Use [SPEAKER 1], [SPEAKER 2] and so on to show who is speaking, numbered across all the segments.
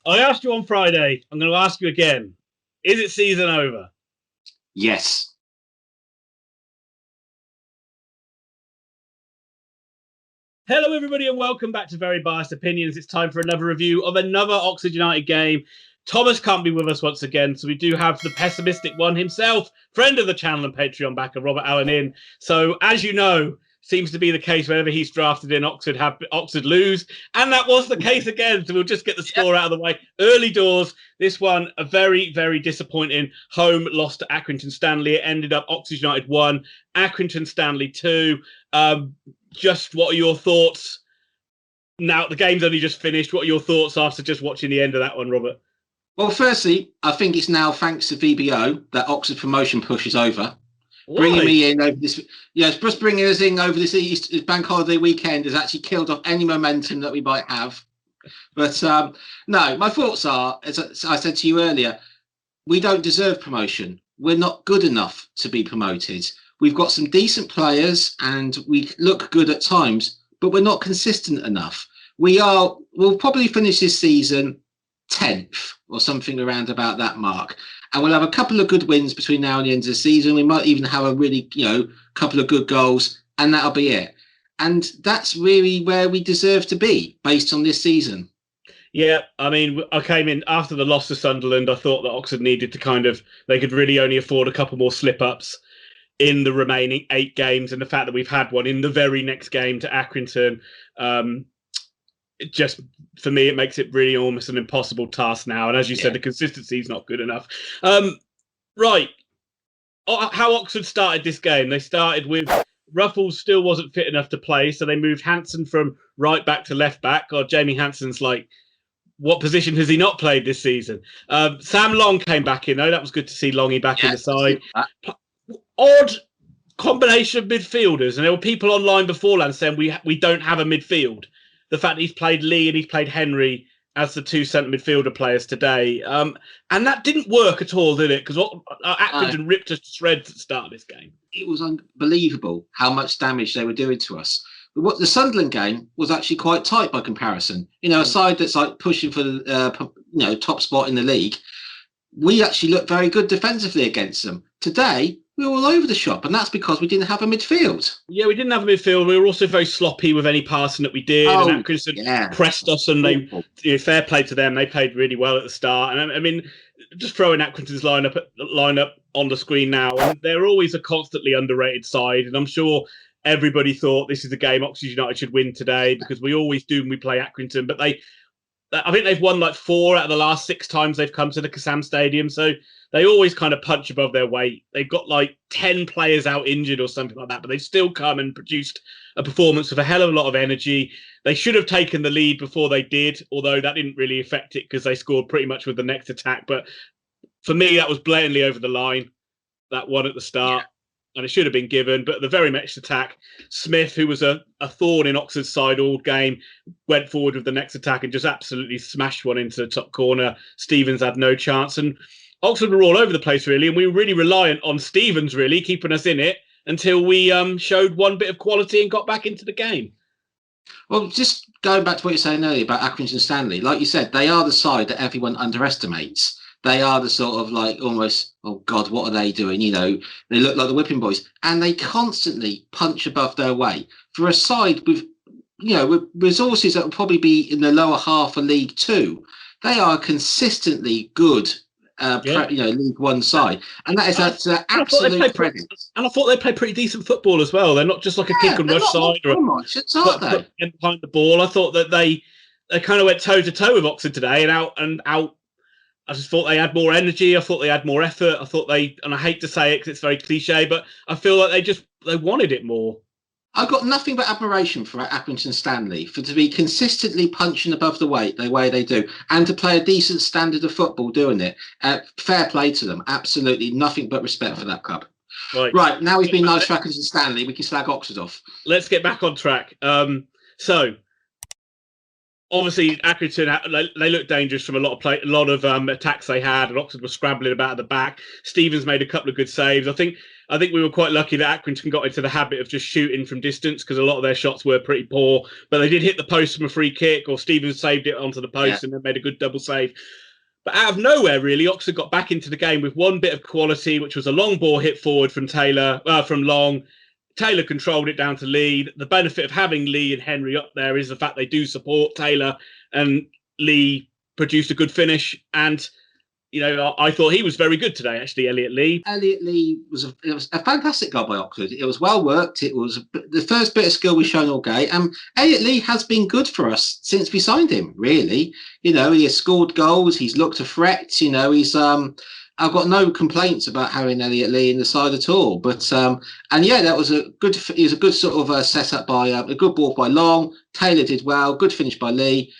[SPEAKER 1] I asked you on Friday. I'm going to ask you again. Is it season over?
[SPEAKER 2] Yes.
[SPEAKER 1] Hello, everybody, and welcome back to Very Biased Opinions. It's time for another review of another Oxford United game. Thomas can't be with us once again, so we do have the pessimistic one himself, friend of the channel and Patreon backer, Robert Allen in. So, as you know, seems to be the case whenever he's drafted in, Oxford lose. And that was the case again, so we'll just get the score out of the way. Early doors, this one, a very, very disappointing home loss to Accrington Stanley. It ended up Oxford United 1, Accrington Stanley 2. Just what are your thoughts? Now, the game's only just finished. What are your thoughts after just watching the end of that one, Robert?
[SPEAKER 2] Well, firstly, I think it's now thanks to VBO that Oxford promotion push is over.
[SPEAKER 1] Why?
[SPEAKER 2] Bringing me in over this, yes, just bringing us in over this Easter bank holiday weekend has actually killed off any momentum that we might have. But no, my thoughts are, as I said to you earlier, we don't deserve promotion. We're not good enough to be promoted. We've got some decent players and we look good at times, but we're not consistent enough. We'll probably finish this season 10th or something around about that mark. And we'll have a couple of good wins between now and the end of the season. We might even have a really, couple of good goals, and that'll be it. And that's really where we deserve to be based on this season.
[SPEAKER 1] Yeah, I mean, I came in after the loss to Sunderland. I thought that Oxford needed to they could really only afford a couple more slip-ups in the remaining 8 games. And the fact that we've had one in the very next game to Accrington, it just, for me, it makes it really almost an impossible task now. And as you said, the consistency is not good enough. Right. How Oxford started this game. They started with Ruffles still wasn't fit enough to play, so they moved Hansen from right back to left back. God, Jamie Hansen's like, what position has he not played this season? Sam Long came back in, though. That was good to see Longy back in the side. Odd combination of midfielders. And there were people online beforehand saying we don't have a midfield. The fact that he's played Lee and he's played Henry as the 2 centre midfielder players today. And that didn't work at all, did it? Because Accrington ripped us to shreds at the start of this game.
[SPEAKER 2] It was unbelievable how much damage they were doing to us. But the Sunderland game was actually quite tight by comparison. A side that's like pushing for the top spot in the league. We actually looked very good defensively against them. Today, we were all over the shop, and that's because we didn't have a midfield.
[SPEAKER 1] Yeah, we didn't have a midfield. We were also very sloppy with any passing that we did. And Accrington pressed us, and fair play to them. They played really well at the start. And I mean, just throwing Accrington's lineup on the screen now, and they're always a constantly underrated side. And I'm sure everybody thought this is a game Oxford United should win today because we always do when we play Accrington. But I think they've won like 4 out of the last 6 times they've come to the Kassam Stadium. So they always kind of punch above their weight. They've got like 10 players out injured or something like that, but they've still come and produced a performance with a hell of a lot of energy. They should have taken the lead before they did, although that didn't really affect it because they scored pretty much with the next attack. But for me, that was blatantly over the line, that one at the start. And it should have been given. But the very next attack, Smith, who was a thorn in Oxford's side all game, went forward with the next attack and just absolutely smashed one into the top corner. Stevens had no chance. And Oxford were all over the place, really. And we were really reliant on Stevens, really, keeping us in it until we showed one bit of quality and got back into the game.
[SPEAKER 2] Well, just going back to what you were saying earlier about Accrington Stanley, like you said, they are the side that everyone underestimates. They are the sort of like almost, oh God, what are they doing? They look like the whipping boys, and they constantly punch above their weight. For a side with, with resources that will probably be in the lower half of League 2, they are consistently good. League 1 side, and that is absolute credit.
[SPEAKER 1] And I thought they played pretty decent football as well. They're not just like a kick and rush side or behind the ball. I thought that they kind of went toe to toe with Oxford today and out. I just thought they had more energy. I thought they had more effort. I thought and I hate to say it because it's very cliche, but I feel like they wanted it more.
[SPEAKER 2] I've got nothing but admiration for Accrington Stanley to be consistently punching above the weight the way they do and to play a decent standard of football doing it. Fair play to them. Absolutely nothing but respect for that club. Right, now we've been nice for Accrington Stanley. We can slag Oxford off.
[SPEAKER 1] Let's get back on track. So obviously, Accrington, they looked dangerous from a lot of attacks they had, and Oxford was scrambling about at the back. Stevens made a couple of good saves. I think we were quite lucky that Accrington got into the habit of just shooting from distance, because a lot of their shots were pretty poor. But they did hit the post from a free kick, or Stevens saved it onto the post and then made a good double save. But out of nowhere, really, Oxford got back into the game with one bit of quality, which was a long ball hit forward from Long. Taylor controlled it down to Lee. The benefit of having Lee and Henry up there is the fact they do support Taylor, and Lee produced a good finish. And, I thought he was very good today, actually, Elliott Lee.
[SPEAKER 2] Elliott Lee was a fantastic goal by Oxford. It was well worked. It was the first bit of skill we've shown all game. Elliott Lee has been good for us since we signed him, really. He has scored goals. He's looked a threat. He's... I've got no complaints about having Elliott Lee in the side at all. But that was a good sort of setup by a good ball by Long. Taylor did well. Good finish by Lee.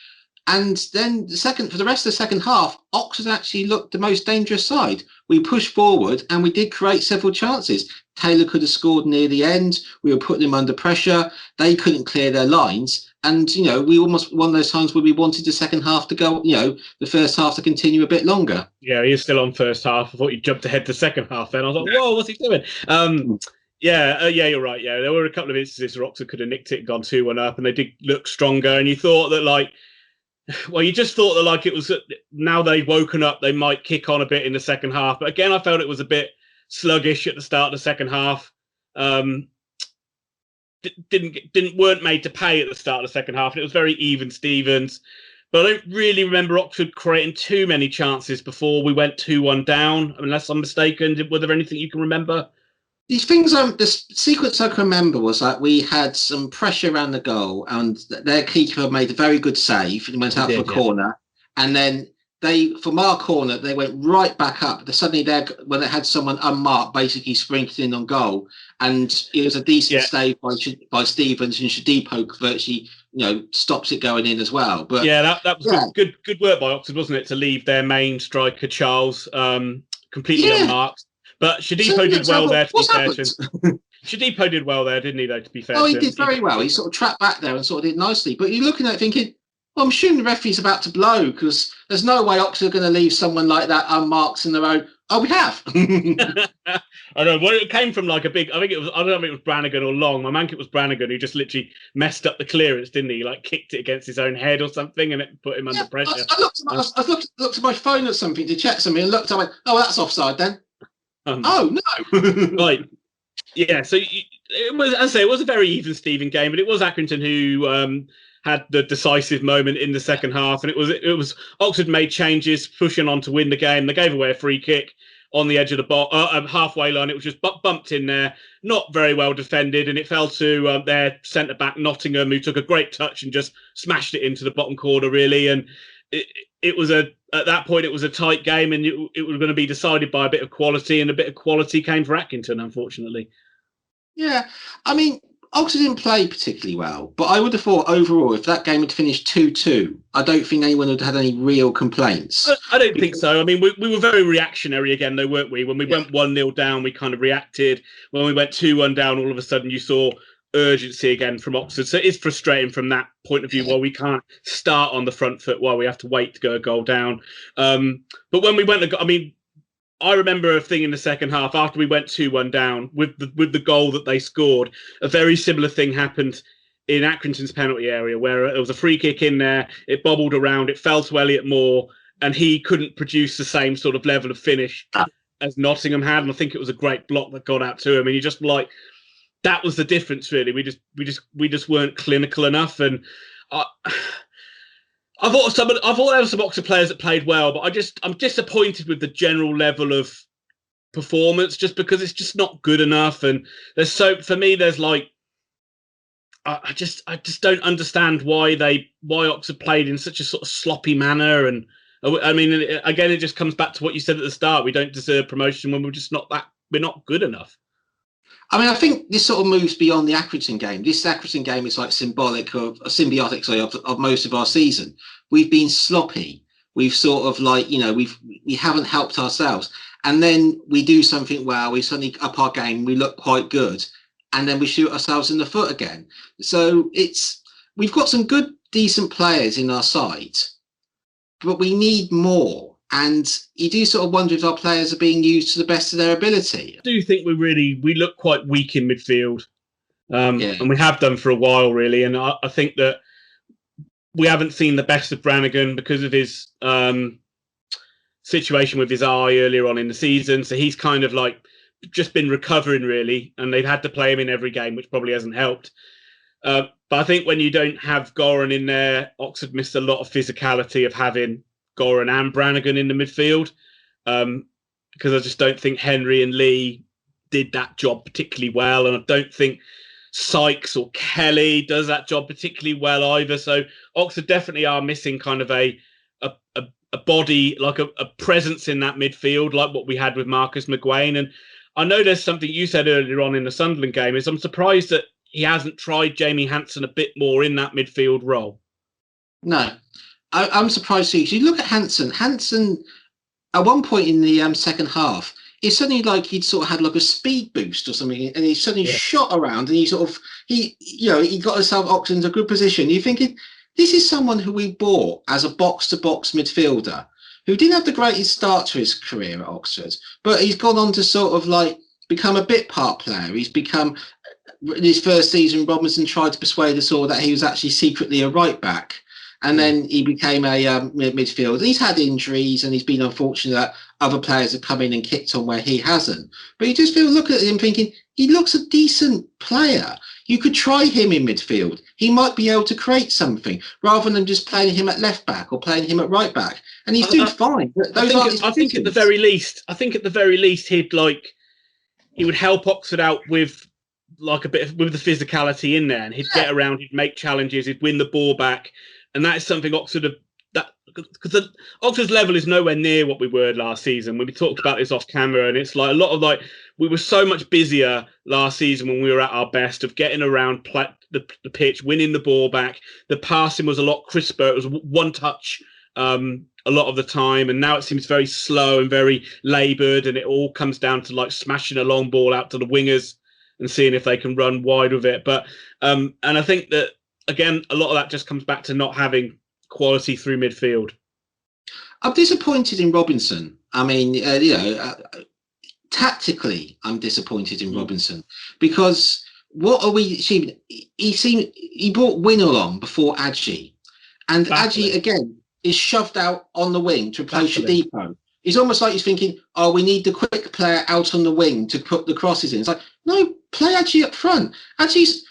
[SPEAKER 2] And then for the rest of the second half, Oxford actually looked the most dangerous side. We pushed forward and we did create several chances. Taylor could have scored near the end. We were putting them under pressure. They couldn't clear their lines. And, we almost one of those times where we wanted the second half to go, the first half to continue a bit longer.
[SPEAKER 1] Yeah, he's still on first half. I thought he jumped ahead to second half then. I was like, whoa, what's he doing? You're right. Yeah, there were a couple of instances where Oxford could have nicked it and gone 2-1 up, and they did look stronger. And you thought that, you just thought that, it was now they've woken up, they might kick on a bit in the second half. But again, I felt it was a bit sluggish at the start of the second half. Weren't made to pay at the start of the second half, and it was very even Stevens. But I don't really remember Oxford creating too many chances before we went 2-1 down, unless I'm mistaken. Were there anything you can remember?
[SPEAKER 2] These things, the sequence I can remember was that we had some pressure around the goal, and their keeper made a very good save and went out for a corner. And then from our corner, they went right back up. Suddenly, when they had someone unmarked, basically sprinting in on goal, and it was a decent save by Stevens, and Shadipo virtually, stops it going in as well. But
[SPEAKER 1] that was good work by Oxford, wasn't it, to leave their main striker Charles completely unmarked. But Shadipo did well there, to be fair to him. Shadipo did well there, didn't he, though, to be fair to him?
[SPEAKER 2] Oh, he did very well. He sort of trapped back there and sort of did nicely. But you're looking at it thinking, well, I'm assuming the referee's about to blow, because there's no way Oxford are going to leave someone like that unmarked in their own. Oh, we have.
[SPEAKER 1] I know. Well, it came from a big. I don't know if it was Brannigan or Long. My man, it was Brannigan, who just literally messed up the clearance, didn't he? Kicked it against his own head or something, and it put him under pressure.
[SPEAKER 2] I looked at my phone at something to check something, and looked. I went, "Oh, that's offside then." Oh no!
[SPEAKER 1] Right. Yeah. So it was. As I say, it was a very even Steven game, but it was Accrington who had the decisive moment in the second half, and it was Oxford made changes, pushing on to win the game. They gave away a free kick on the edge of the halfway line. It was just bumped in there, not very well defended, and it fell to their centre back Nottingham, who took a great touch and just smashed it into the bottom corner, really. And it was at that point it was a tight game, and it was going to be decided by a bit of quality, and a bit of quality came for Accrington, unfortunately.
[SPEAKER 2] Yeah, I mean, Oxford didn't play particularly well, but I would have thought overall, if that game had finished 2-2, I don't think anyone would have had any real complaints.
[SPEAKER 1] I don't think so. I mean, we were very reactionary again, though, weren't we? When we went 1-0 down, we kind of reacted. When we went 2-1 down, all of a sudden you saw urgency again from Oxford. So it is frustrating from that point of view, while we can't start on the front foot, while we have to wait to go a goal down. But when we went, I remember a thing in the second half after we went 2-1 down with the goal that they scored. A very similar thing happened in Accrington's penalty area, where there was a free kick in there. It bobbled around. It fell to Elliott Moore, and he couldn't produce the same sort of level of finish as Nottingham had. And I think it was a great block that got out to him. And you just that was the difference, really. We just weren't clinical enough. And I thought there were some Oxford players that played well, but I'm disappointed with the general level of performance, just because it's just not good enough. And for me, there's I just don't understand why Oxford played in such a sort of sloppy manner. And I mean, again, it just comes back to what you said at the start. We don't deserve promotion when we're not good enough.
[SPEAKER 2] I mean, I think this sort of moves beyond the Accrington game. This Accrington game is symbiotic of most of our season. We've been sloppy. We've sort of we haven't helped ourselves. And then we do something well. We suddenly up our game. We look quite good, and then we shoot ourselves in the foot again. So we've got some good decent players in our side, but we need more. And you do sort of wonder if our players are being used to the best of their ability.
[SPEAKER 1] I do think we look quite weak in midfield, and we have done for a while, really. And I think that we haven't seen the best of Brannigan because of his situation with his eye earlier on in the season. So he's kind of like just been recovering, really, and they've had to play him in every game, which probably hasn't helped. But I think when you don't have Goran in there, Oxford missed a lot of physicality of having Goran and Brannigan in the midfield, because I just don't think Henry and Lee did that job particularly well, and I don't think Sykes or Kelly does that job particularly well either. So Oxford definitely are missing kind of a body, like a presence in that midfield, like what we had with Marcus McGuane. And I know there's something you said earlier on in the Sunderland game, is I'm surprised that he hasn't tried Jamie Hansen a bit more in that midfield role.
[SPEAKER 2] No, I'm surprised too. You look at Hansen at one point in the second half, it's suddenly like he'd sort of had like a speed boost or something, and he suddenly shot around, and he got himself Oxford into a good position. You're thinking, this is someone who we bought as a box-to-box midfielder who didn't have the greatest start to his career at Oxford, but he's gone on to sort of like become a bit part player. He's become, in his first season, Robinson tried to persuade us all that he was actually secretly a right back. And then he became a midfielder. He's had injuries, and he's been unfortunate that other players have come in and kicked on where he hasn't. But you just look at him thinking, he looks a decent player. You could try him in midfield. He might be able to create something rather than just playing him at left back or playing him at right back. And he's doing fine.
[SPEAKER 1] I think at the very least, he would help Oxford out with like a bit with the physicality in there, and he'd get around, he'd make challenges, he'd win the ball back. And that is something because Oxford's level is nowhere near what we were last season. When we talked about this off camera, and it's like a lot of we were so much busier last season when we were at our best of getting around the pitch, winning the ball back. The passing was a lot crisper. It was one touch a lot of the time, and now it seems very slow and very laboured, and it all comes down to like smashing a long ball out to the wingers and seeing if they can run wide with it. But and I think that, again, a lot of that just comes back to not having quality through midfield.
[SPEAKER 2] I'm disappointed in Robinson. I mean, tactically, I'm disappointed in Robinson, because what are we achieving? He brought Win along before Adji, and Adji again is shoved out on the wing to replace Shadipo. It's almost like he's thinking, oh, we need the quick player out on the wing to put the crosses in. It's like, no, play Adji up front. Adji's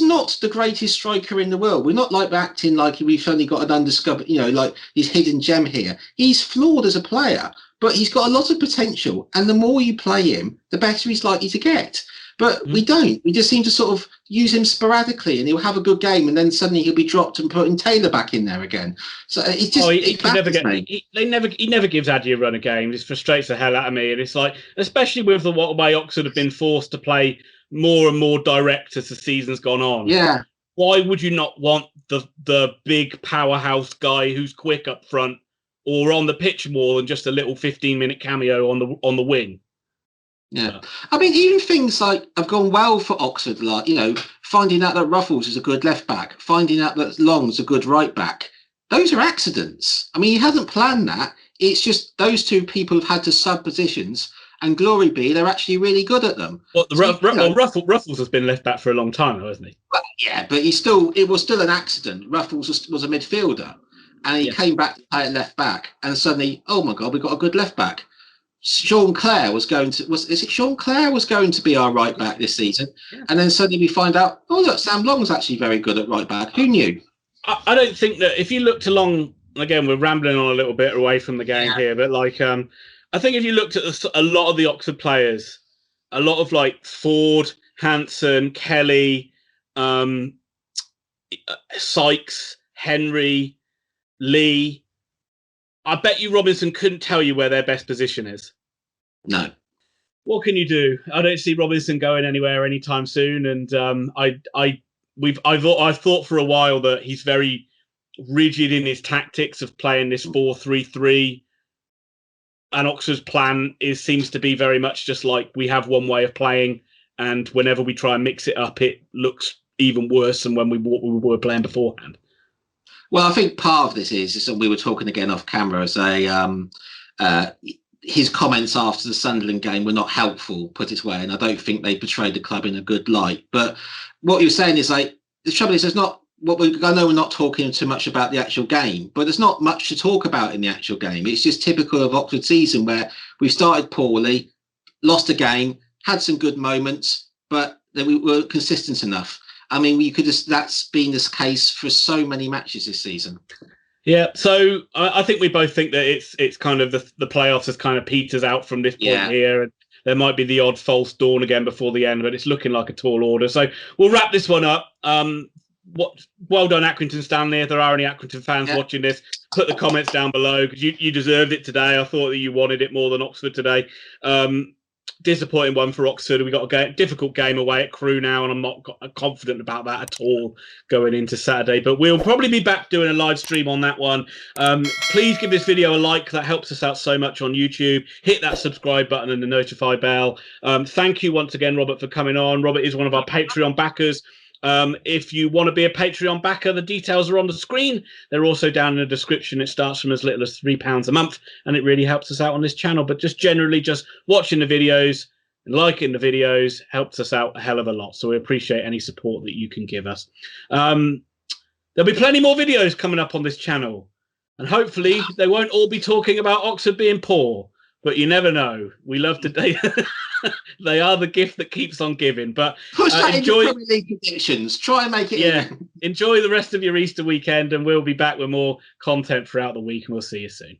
[SPEAKER 2] not the greatest striker in the world. We're not acting like we've only got an undiscovered, like his hidden gem here. He's flawed as a player, but he's got a lot of potential. And the more you play him, the better he's likely to get. But we don't. We just seem to sort of use him sporadically, and he'll have a good game, and then suddenly he'll be dropped and putting Taylor back in there again. So it's just
[SPEAKER 1] he never gives Addy a run of games. It frustrates the hell out of me, and it's like, especially with the way Oxford have been forced to play more and more direct as the season's gone on.
[SPEAKER 2] Yeah.
[SPEAKER 1] Why would you not want the big powerhouse guy who's quick up front or on the pitch more than just a little 15-minute cameo on the wing?
[SPEAKER 2] Yeah. I mean, even things like have gone well for Oxford, like, finding out that Ruffles is a good left back, finding out that Long's a good right back. Those are accidents. I mean, he hasn't planned that. It's just those two people have had to sub positions, and glory be, they're actually really good at them.
[SPEAKER 1] Well, Ruffles has been left back for a long time, though, hasn't he?
[SPEAKER 2] Well, yeah, but it was still an accident. Ruffles was a midfielder, and he came back to play at left back, and suddenly, oh my God, we've got a good left back. Sean Clare was going to be our right back this season, and then suddenly we find out, oh look, Sam Long's actually very good at right back. Who knew?
[SPEAKER 1] I don't think that if you looked along, again, we're rambling on a little bit away from the game here, but I think if you looked at a lot of the Oxford players, a lot of Ford, Hansen, Kelly, Sykes, Henry, Lee, I bet you Robinson couldn't tell you where their best position is.
[SPEAKER 2] No.
[SPEAKER 1] What can you do? I don't see Robinson going anywhere anytime soon, and I've thought for a while that he's very rigid in his tactics of playing this 4-3-3, and Oxford's plan seems to be very much just like, we have one way of playing, and whenever we try and mix it up, it looks even worse than when we were playing beforehand.
[SPEAKER 2] Well, I think part of this is we were talking again off camera, as his comments after the Sunderland game were not helpful, put it away, and I don't think they portrayed the club in a good light. But what you're saying is, like, the trouble is, there's not I know we're not talking too much about the actual game, but there's not much to talk about in the actual game. It's just typical of Oxford season, where we started poorly, lost a game, had some good moments, but we weren't consistent enough. I mean, that's been this case for so many matches this season.
[SPEAKER 1] Yeah, so I think we both think that it's kind of the playoffs has kind of peters out from this point here, and there might be the odd false dawn again before the end, but it's looking like a tall order. So we'll wrap this one up. Well done, Accrington Stanley. If there are any Accrington fans watching this, put the comments down below, because you deserved it today. I thought that you wanted it more than Oxford today. Disappointing one for Oxford. We got a difficult game away at Crewe now, and I'm not confident about that at all going into Saturday. But we'll probably be back doing a live stream on that one. Please give this video a like. That helps us out so much on YouTube. Hit that subscribe button and the notify bell. Thank you once again, Robert, for coming on. Robert is one of our Patreon backers. If you want to be a Patreon backer, the details are on the screen. They're also down in the description. It starts from as little as £3 a month, and it really helps us out on this channel. But just generally, just watching the videos and liking the videos helps us out a hell of a lot. So we appreciate any support that you can give us. There'll be plenty more videos coming up on this channel, and hopefully they won't all be talking about Oxford being poor. But you never know. We love to they are the gift that keeps on giving. But
[SPEAKER 2] push that enjoy into Premier League predictions. Try and make it.
[SPEAKER 1] Yeah. Enjoy the rest of your Easter weekend, and we'll be back with more content throughout the week, and we'll see you soon.